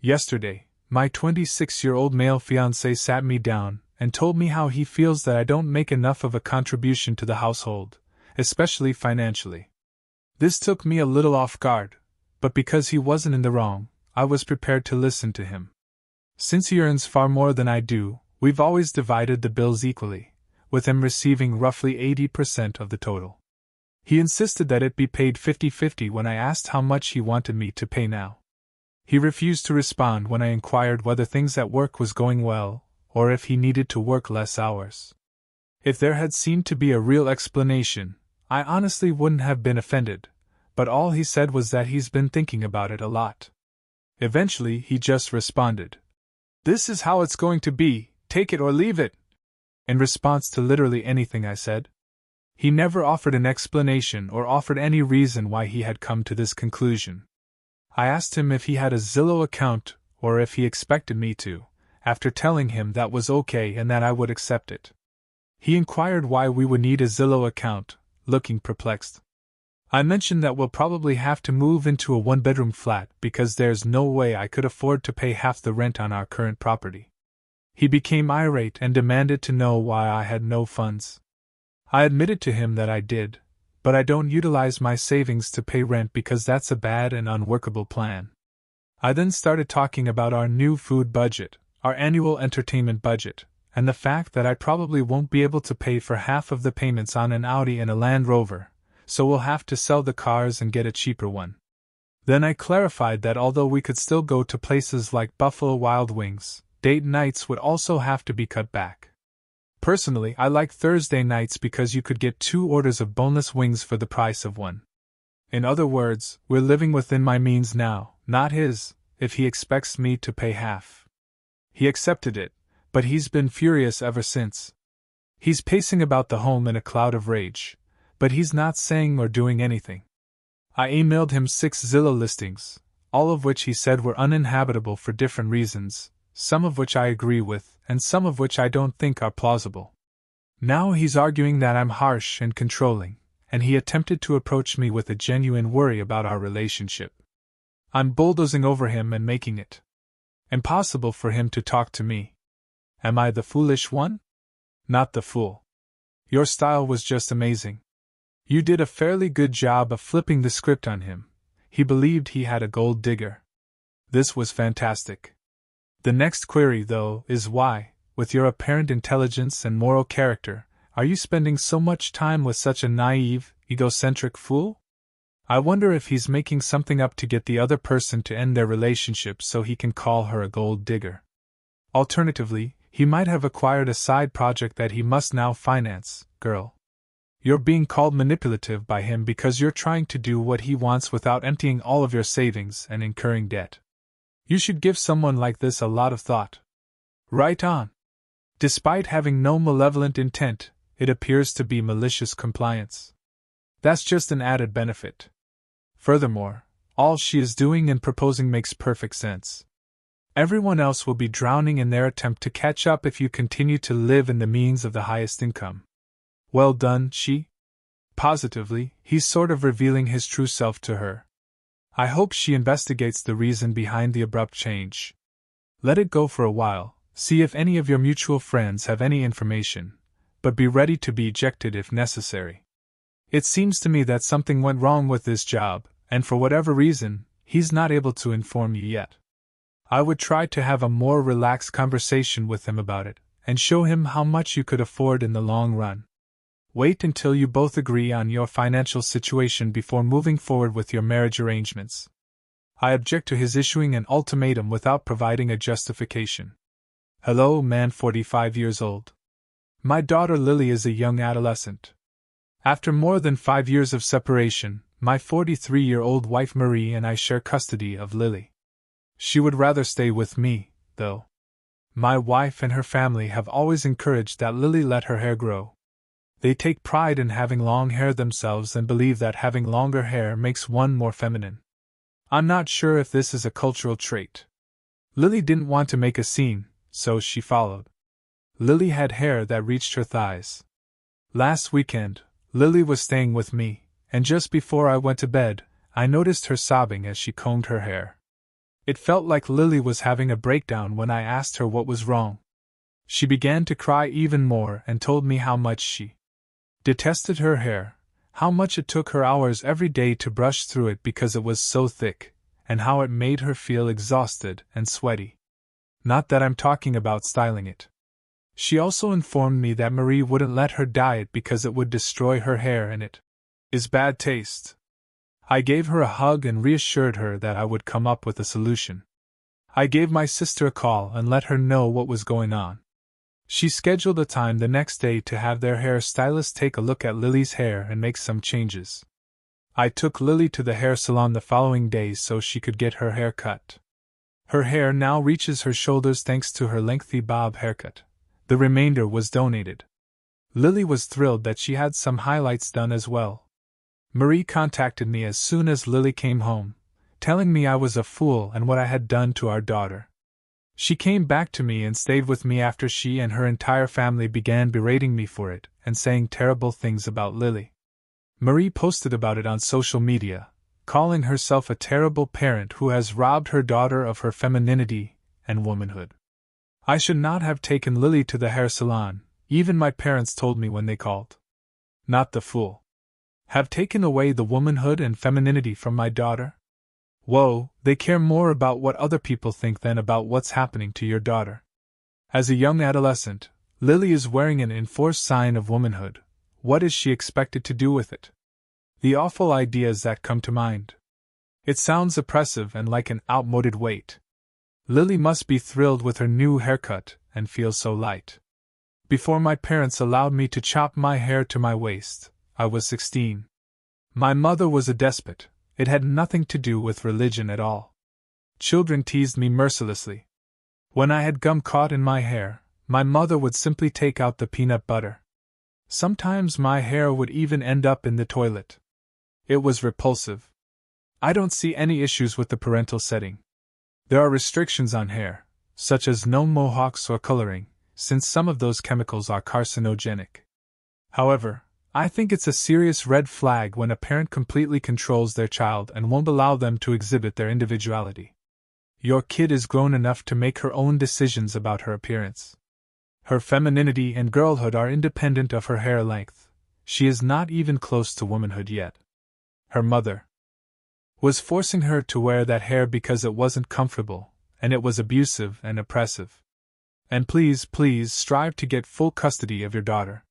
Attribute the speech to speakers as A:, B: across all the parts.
A: Yesterday, my 26-year-old male fiancé sat me down and told me how he feels that I don't make enough of a contribution to the household, especially financially. This took me a little off guard, but because he wasn't in the wrong, I was prepared to listen to him. Since he earns far more than I do, we've always divided the bills equally, with him receiving roughly 80% of the total. He insisted that it be paid 50-50 when I asked how much he wanted me to pay now. He refused to respond when I inquired whether things at work was going well, or if he needed to work less hours. If there had seemed to be a real explanation, I honestly wouldn't have been offended, but all he said was that he's been thinking about it a lot. Eventually, he just responded, "This is how it's going to be, take it or leave it," in response to literally anything I said. He never offered an explanation or offered any reason why he had come to this conclusion. I asked him if he had a Zillow account or if he expected me to, after telling him that was okay and that I would accept it. He inquired why we would need a Zillow account, looking perplexed. I mentioned that we'll probably have to move into a one-bedroom flat because there's no way I could afford to pay half the rent on our current property. He became irate and demanded to know why I had no funds. I admitted to him that I did, but I don't utilize my savings to pay rent because that's a bad and unworkable plan. I then started talking about our new food budget, our annual entertainment budget, and the fact that I probably won't be able to pay for half of the payments on an Audi and a Land Rover, so we'll have to sell the cars and get a cheaper one. Then I clarified that although we could still go to places like Buffalo Wild Wings, date nights would also have to be cut back. Personally, I like Thursday nights because you could get 2 orders of boneless wings for the price of one. In other words, we're living within my means now, not his, if he expects me to pay half. He accepted it, but he's been furious ever since. He's pacing about the home in a cloud of rage, but he's not saying or doing anything. I emailed him 6 Zillow listings, all of which he said were uninhabitable for different reasons, some of which I agree with, and some of which I don't think are plausible. Now he's arguing that I'm harsh and controlling, and he attempted to approach me with a genuine worry about our relationship. I'm bulldozing over him and making it impossible for him to talk to me. Am I the foolish one? Not the fool. Your style was just amazing. You did a fairly good job of flipping the script on him. He believed he had a gold digger. This was fantastic. The next query, though, is why, with your apparent intelligence and moral character, are you spending so much time with such a naive, egocentric fool? I wonder if he's making something up to get the other person to end their relationship so he can call her a gold digger. Alternatively, he might have acquired a side project that he must now finance, girl. You're being called manipulative by him because you're trying to do what he wants without emptying all of your savings and incurring debt. You should give someone like this a lot of thought. Right on. Despite having no malevolent intent, it appears to be malicious compliance. That's just an added benefit. Furthermore, all she is doing and proposing makes perfect sense. Everyone else will be drowning in their attempt to catch up if you continue to live in the means of the highest income. Well done, she. Positively, he's sort of revealing his true self to her. I hope she investigates the reason behind the abrupt change. Let it go for a while, see if any of your mutual friends have any information, but be ready to be ejected if necessary. It seems to me that something went wrong with this job, and for whatever reason, he's not able to inform you yet. I would try to have a more relaxed conversation with him about it, and show him how much you could afford in the long run. Wait until you both agree on your financial situation before moving forward with your marriage arrangements. I object to his issuing an ultimatum without providing a justification. Hello, man 45 years old. My daughter Lily is a young adolescent. After more than 5 years of separation, my 43-year-old wife Marie and I share custody of Lily. She would rather stay with me, though. My wife and her family have always encouraged that Lily let her hair grow. They take pride in having long hair themselves and believe that having longer hair makes one more feminine. I'm not sure if this is a cultural trait. Lily didn't want to make a scene, so she followed. Lily had hair that reached her thighs. Last weekend, Lily was staying with me, and just before I went to bed, I noticed her sobbing as she combed her hair. It felt like Lily was having a breakdown when I asked her what was wrong. She began to cry even more and told me how much she detested her hair, how much it took her hours every day to brush through it because it was so thick, and how it made her feel exhausted and sweaty. Not that I'm talking about styling it. She also informed me that Marie wouldn't let her dye it because it would destroy her hair and it is bad taste. I gave her a hug and reassured her that I would come up with a solution. I gave my sister a call and let her know what was going on. She scheduled a time the next day to have their hair stylist take a look at Lily's hair and make some changes. I took Lily to the hair salon the following day so she could get her hair cut. Her hair now reaches her shoulders thanks to her lengthy bob haircut. The remainder was donated. Lily was thrilled that she had some highlights done as well. Marie contacted me as soon as Lily came home, telling me I was a fool and what I had done to our daughter. She came back to me and stayed with me after she and her entire family began berating me for it and saying terrible things about Lily. Marie posted about it on social media, calling herself a terrible parent who has robbed her daughter of her femininity and womanhood. I should not have taken Lily to the hair salon, even my parents told me when they called. Not the fool. Have taken away the womanhood and femininity from my daughter? Whoa, they care more about what other people think than about what's happening to your daughter. As a young adolescent, Lily is wearing an enforced sign of womanhood. What is she expected to do with it? The awful ideas that come to mind. It sounds oppressive and like an outmoded weight. Lily must be thrilled with her new haircut and feel so light. Before my parents allowed me to chop my hair to my waist, I was 16. My mother was a despot. It had nothing to do with religion at all. Children teased me mercilessly. When I had gum caught in my hair, my mother would simply take out the peanut butter. Sometimes my hair would even end up in the toilet. It was repulsive. I don't see any issues with the parental setting. There are restrictions on hair, such as no mohawks or coloring, since some of those chemicals are carcinogenic. However, I think it's a serious red flag when a parent completely controls their child and won't allow them to exhibit their individuality. Your kid is grown enough to make her own decisions about her appearance. Her femininity and girlhood are independent of her hair length. She is not even close to womanhood yet. Her mother was forcing her to wear that hair because it wasn't comfortable, and it was abusive and oppressive. And please strive to get full custody of your daughter.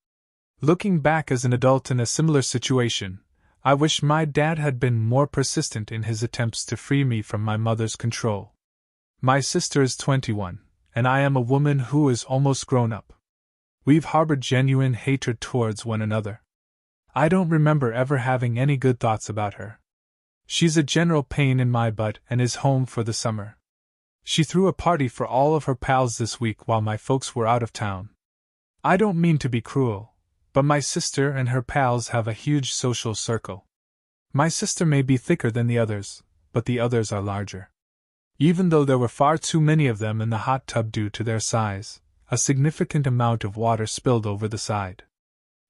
A: Looking back as an adult in a similar situation, I wish my dad had been more persistent in his attempts to free me from my mother's control. My sister is 21, and I am a woman who is almost grown up. We've harbored genuine hatred towards one another. I don't remember ever having any good thoughts about her. She's a general pain in my butt and is home for the summer. She threw a party for all of her pals this week while my folks were out of town. I don't mean to be cruel, but my sister and her pals have a huge social circle. My sister may be thicker than the others, but the others are larger. Even though there were far too many of them in the hot tub due to their size, a significant amount of water spilled over the side.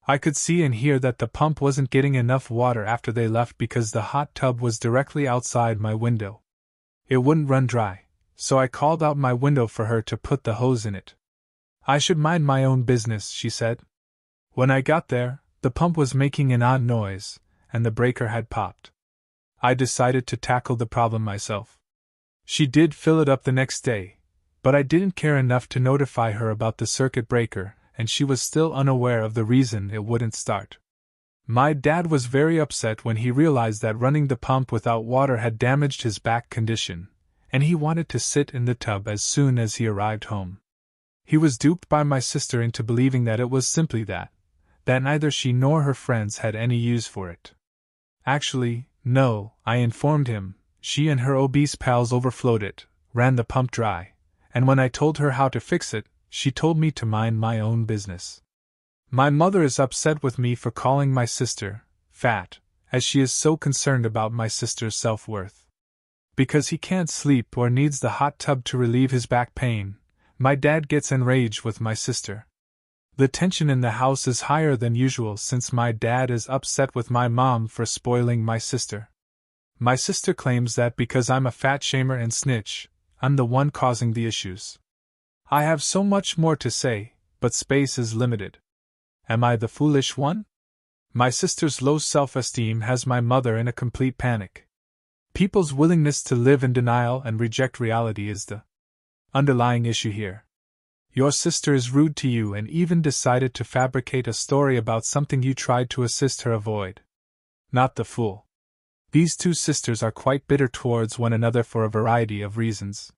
A: I could see and hear that the pump wasn't getting enough water after they left because the hot tub was directly outside my window. It wouldn't run dry, so I called out my window for her to put the hose in it. I should mind my own business, she said. When I got there, the pump was making an odd noise, and the breaker had popped. I decided to tackle the problem myself. She did fill it up the next day, but I didn't care enough to notify her about the circuit breaker, and she was still unaware of the reason it wouldn't start. My dad was very upset when he realized that running the pump without water had damaged his back condition, and he wanted to sit in the tub as soon as he arrived home. He was duped by my sister into believing that it was simply that neither she nor her friends had any use for it. Actually, no, I informed him. She and her obese pals overflowed it, ran the pump dry, and when I told her how to fix it, she told me to mind my own business. My mother is upset with me for calling my sister fat, as she is so concerned about my sister's self-worth. Because he can't sleep or needs the hot tub to relieve his back pain, my dad gets enraged with my sister. The tension in the house is higher than usual since my dad is upset with my mom for spoiling my sister. My sister claims that because I'm a fat shamer and snitch, I'm the one causing the issues. I have so much more to say, but space is limited. Am I the foolish one? My sister's low self-esteem has my mother in a complete panic. People's willingness to live in denial and reject reality is the underlying issue here. Your sister is rude to you and even decided to fabricate a story about something you tried to assist her avoid. Not the fool. These two sisters are quite bitter towards one another for a variety of reasons.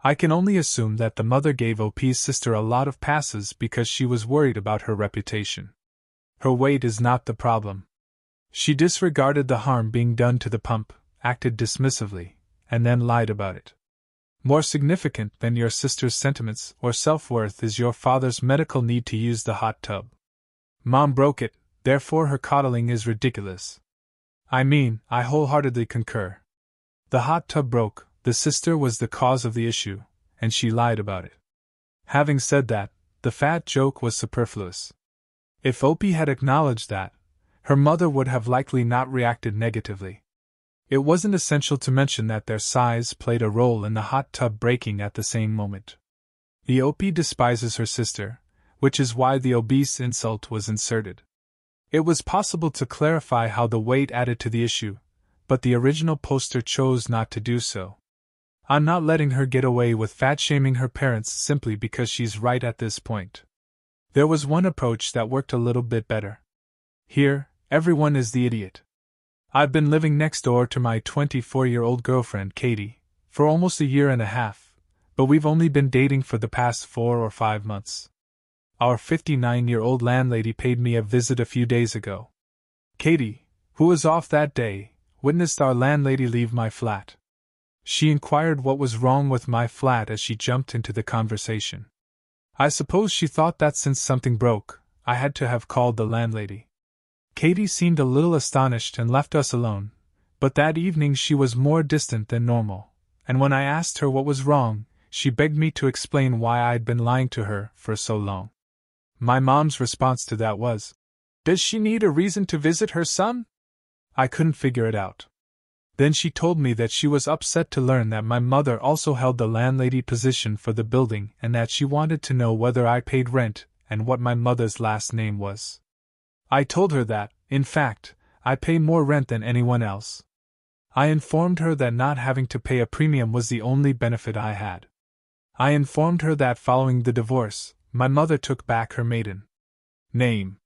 A: I can only assume that the mother gave OP's sister a lot of passes because she was worried about her reputation. Her weight is not the problem. She disregarded the harm being done to the pump, acted dismissively, and then lied about it. More significant than your sister's sentiments or self-worth is your father's medical need to use the hot tub. Mom broke it, therefore her coddling is ridiculous. I wholeheartedly concur. The hot tub broke, the sister was the cause of the issue, and she lied about it. Having said that, the fat joke was superfluous. If Opie had acknowledged that, her mother would have likely not reacted negatively. It wasn't essential to mention that their size played a role in the hot tub breaking at the same moment. The Opie despises her sister, which is why the obese insult was inserted. It was possible to clarify how the weight added to the issue, but the original poster chose not to do so. I'm not letting her get away with fat-shaming her parents simply because she's right at this point. There was one approach that worked a little bit better. Here, everyone is the idiot. I've been living next door to my 24-year-old girlfriend, Katie, for almost a year and a half, but we've only been dating for the past 4 or 5 months. Our 59-year-old landlady paid me a visit a few days ago. Katie, who was off that day, witnessed our landlady leave my flat. She inquired what was wrong with my flat as she jumped into the conversation. I suppose she thought that since something broke, I had to have called the landlady. Katie seemed a little astonished and left us alone, but that evening she was more distant than normal, and when I asked her what was wrong, she begged me to explain why I'd been lying to her for so long. My mom's response to that was, "Does she need a reason to visit her son?" I couldn't figure it out. Then she told me that she was upset to learn that my mother also held the landlady position for the building and that she wanted to know whether I paid rent and what my mother's last name was. I told her that, in fact, I pay more rent than anyone else. I informed her that not having to pay a premium was the only benefit I had. I informed her that following the divorce, my mother took back her maiden name.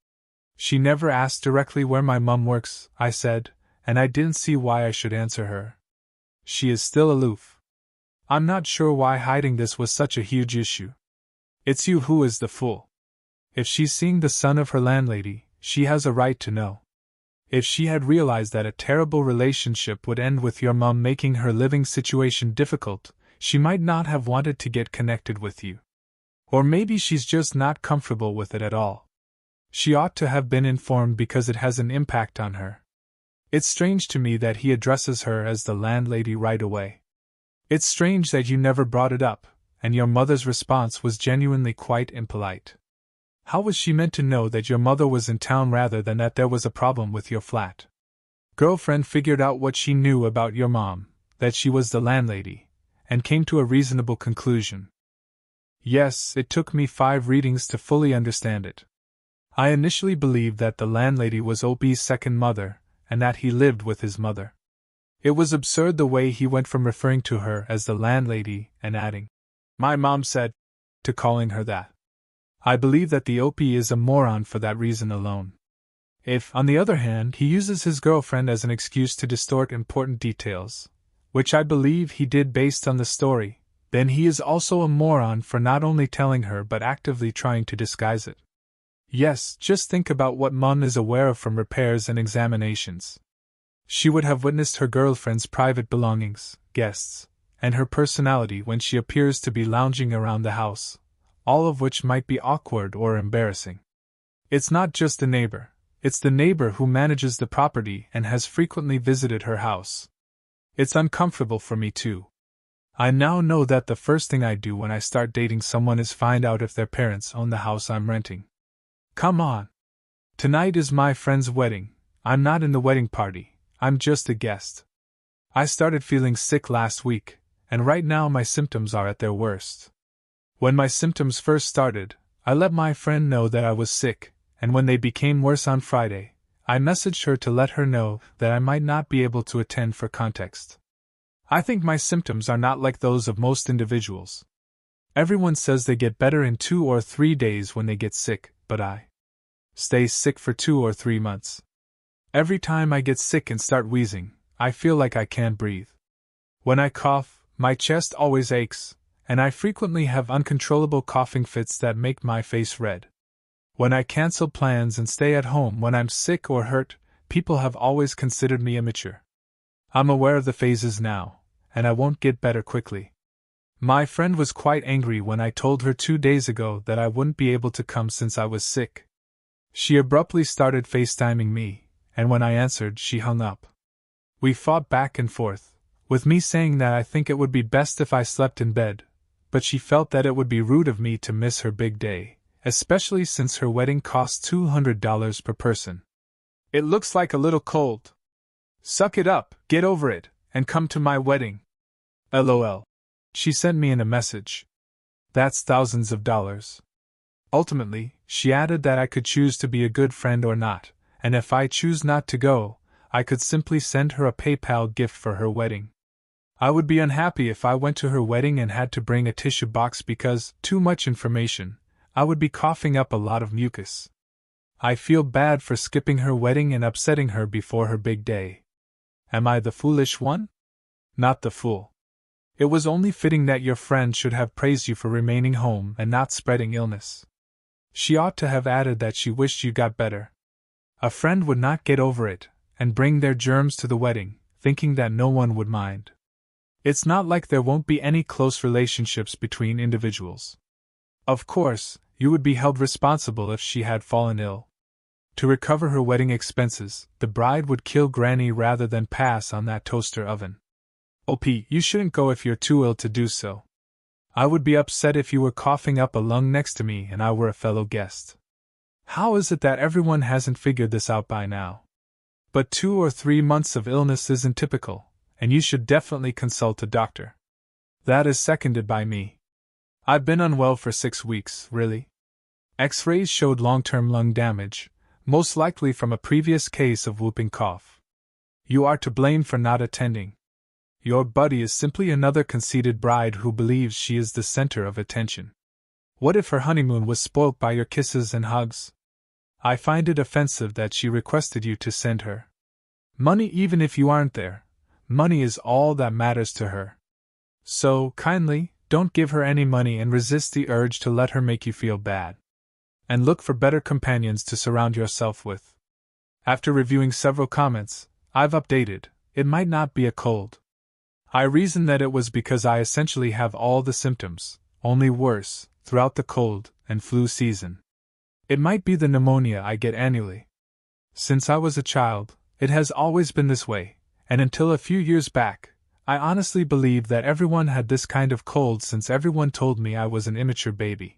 A: She never asked directly where my mom works, I said, and I didn't see why I should answer her. She is still aloof. I'm not sure why hiding this was such a huge issue. It's you who is the fool. If she's seeing the son of her landlady, she has a right to know. If she had realized that a terrible relationship would end with your mom making her living situation difficult, she might not have wanted to get connected with you. Or maybe she's just not comfortable with it at all. She ought to have been informed because it has an impact on her. It's strange to me that he addresses her as the landlady right away. It's strange that you never brought it up, and your mother's response was genuinely quite impolite. How was she meant to know that your mother was in town rather than that there was a problem with your flat? Girlfriend figured out what she knew about your mom, that she was the landlady, and came to a reasonable conclusion. Yes, it took me 5 readings to fully understand it. I initially believed that the landlady was Opie's second mother, and that he lived with his mother. It was absurd the way he went from referring to her as the landlady and adding, "My mom said," to calling her that. I believe that the Opie is a moron for that reason alone. If, on the other hand, he uses his girlfriend as an excuse to distort important details, which I believe he did based on the story, then he is also a moron for not only telling her but actively trying to disguise it. Yes, just think about what Mom is aware of from repairs and examinations. She would have witnessed her girlfriend's private belongings, guests, and her personality when she appears to be lounging around the house, all of which might be awkward or embarrassing. It's not just the neighbor, it's the neighbor who manages the property and has frequently visited her house. It's uncomfortable for me too. I now know that the first thing I do when I start dating someone is find out if their parents own the house I'm renting. Come on. Tonight is my friend's wedding. I'm not in the wedding party, I'm just a guest. I started feeling sick last week, and right now my symptoms are at their worst. When my symptoms first started, I let my friend know that I was sick, and when they became worse on Friday, I messaged her to let her know that I might not be able to attend for context. I think my symptoms are not like those of most individuals. Everyone says they get better in 2 or 3 days when they get sick, but I stay sick for 2 or 3 months. Every time I get sick and start wheezing, I feel like I can't breathe. When I cough, my chest always aches, and I frequently have uncontrollable coughing fits that make my face red. When I cancel plans and stay at home when I'm sick or hurt, people have always considered me immature. I'm aware of the phases now, and I won't get better quickly. My friend was quite angry when I told her 2 days ago that I wouldn't be able to come since I was sick. She abruptly started FaceTiming me, and when I answered, she hung up. We fought back and forth, with me saying that I think it would be best if I slept in bed, but she felt that it would be rude of me to miss her big day, especially since her wedding cost $200 per person. It looks like a little cold. Suck it up, get over it, and come to my wedding. LOL. She sent me in a message. That's thousands of dollars. Ultimately, she added that I could choose to be a good friend or not, and if I choose not to go, I could simply send her a PayPal gift for her wedding. I would be unhappy if I went to her wedding and had to bring a tissue box because, too much information, I would be coughing up a lot of mucus. I feel bad for skipping her wedding and upsetting her before her big day. Am I the foolish one? Not the fool. It was only fitting that your friend should have praised you for remaining home and not spreading illness. She ought to have added that she wished you got better. A friend would not get over it and bring their germs to the wedding, thinking that no one would mind. It's not like there won't be any close relationships between individuals. Of course, you would be held responsible if she had fallen ill. To recover her wedding expenses, the bride would kill Granny rather than pass on that toaster oven. OP, you shouldn't go if you're too ill to do so. I would be upset if you were coughing up a lung next to me and I were a fellow guest. How is it that everyone hasn't figured this out by now? But 2 or 3 months of illness isn't typical, and you should definitely consult a doctor. That is seconded by me. I've been unwell for 6 weeks, really. X-rays showed long-term lung damage, most likely from a previous case of whooping cough. You are to blame for not attending. Your buddy is simply another conceited bride who believes she is the center of attention. What if her honeymoon was spoilt by your kisses and hugs? I find it offensive that she requested you to send her money even if you aren't there. Money is all that matters to her. So, kindly, don't give her any money and resist the urge to let her make you feel bad. And look for better companions to surround yourself with. After reviewing several comments, I've updated. It might not be a cold. I reasoned that it was because I essentially have all the symptoms, only worse, throughout the cold and flu season. It might be the pneumonia I get annually. Since I was a child, it has always been this way, and until a few years back, I honestly believed that everyone had this kind of cold since everyone told me I was an immature baby.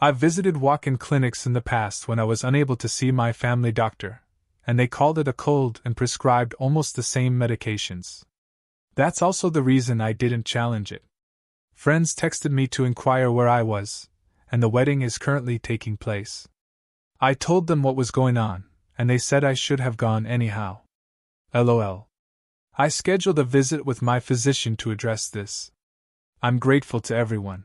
A: I've visited walk-in clinics in the past when I was unable to see my family doctor, and they called it a cold and prescribed almost the same medications. That's also the reason I didn't challenge it. Friends texted me to inquire where I was, and the wedding is currently taking place. I told them what was going on, and they said I should have gone anyhow. LOL. I scheduled a visit with my physician to address this. I'm grateful to everyone.